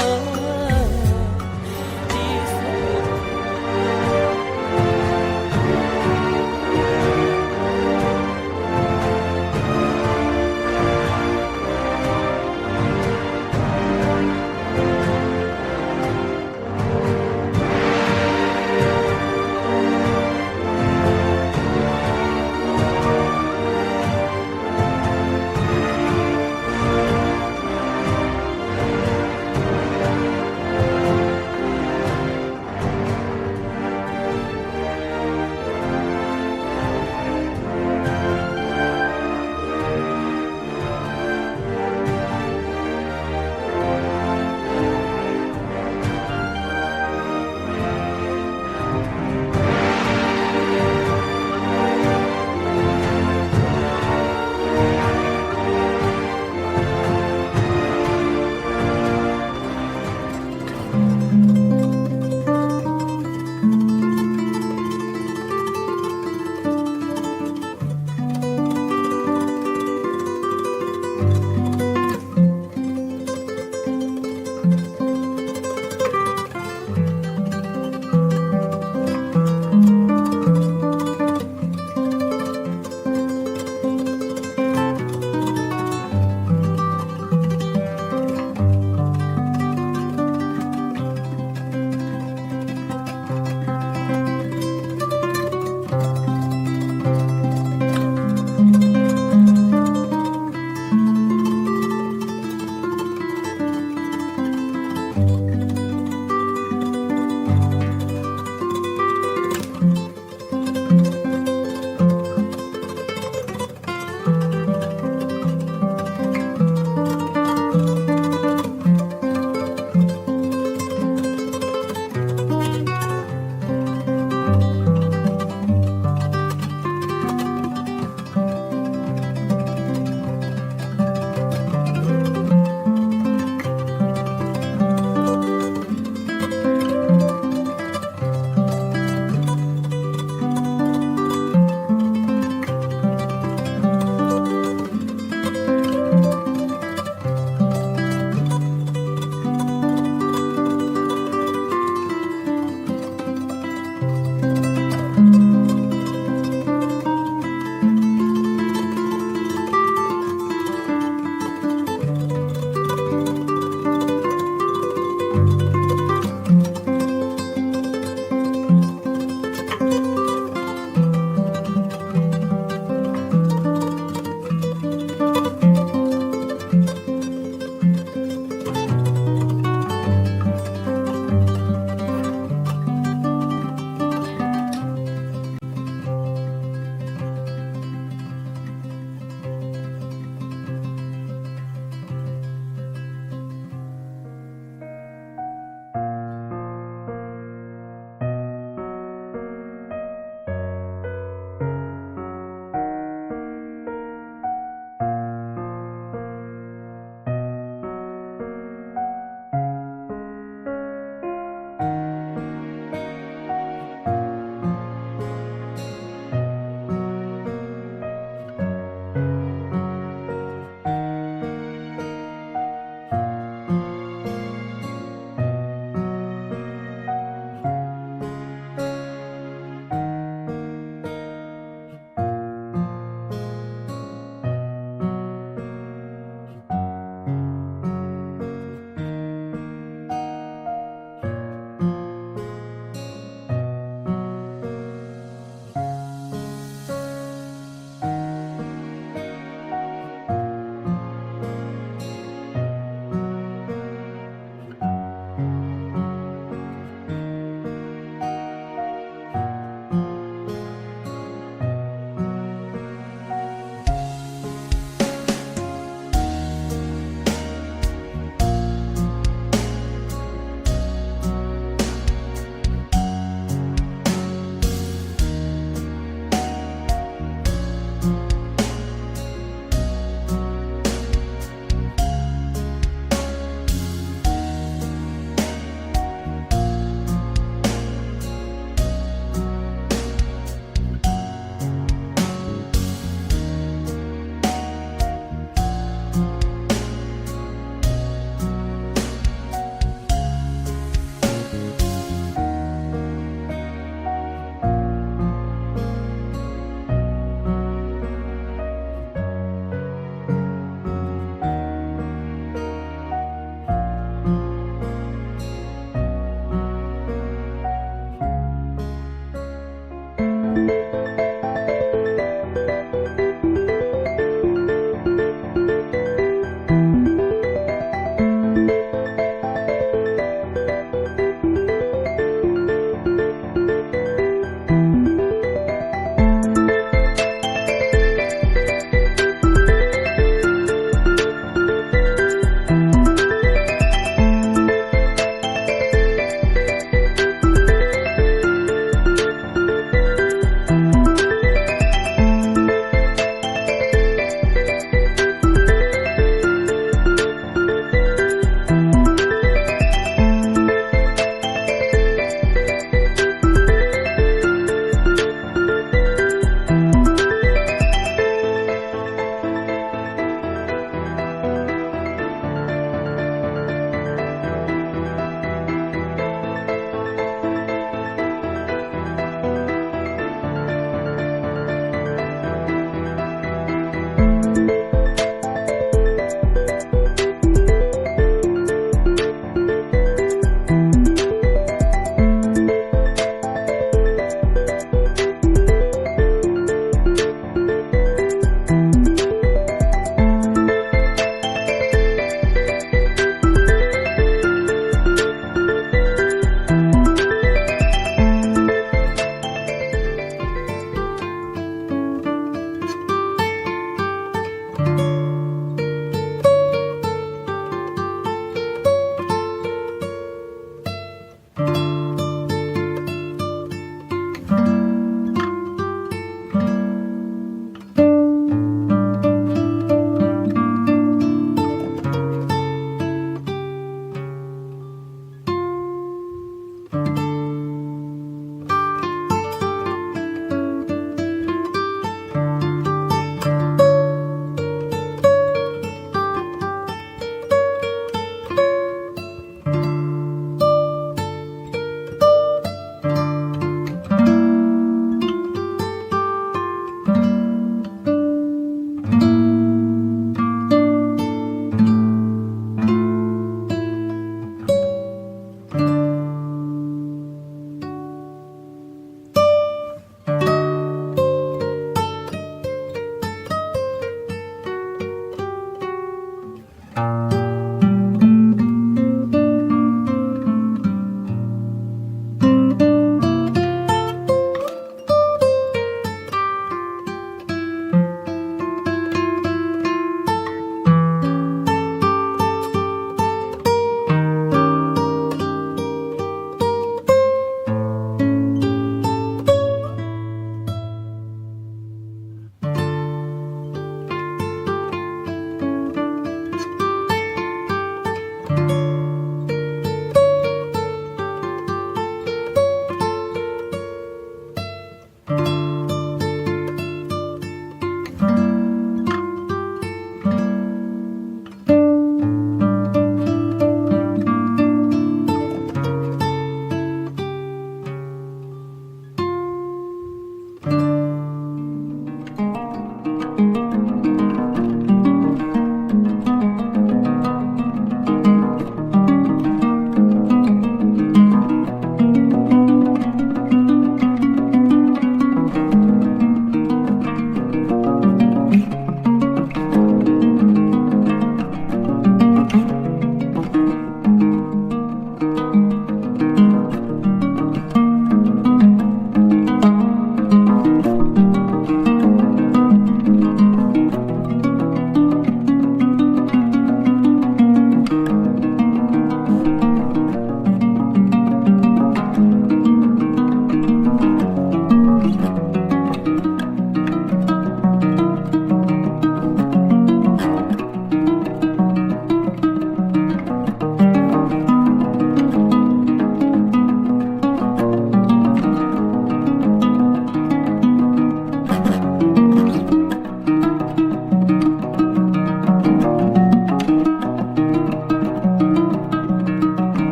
Thank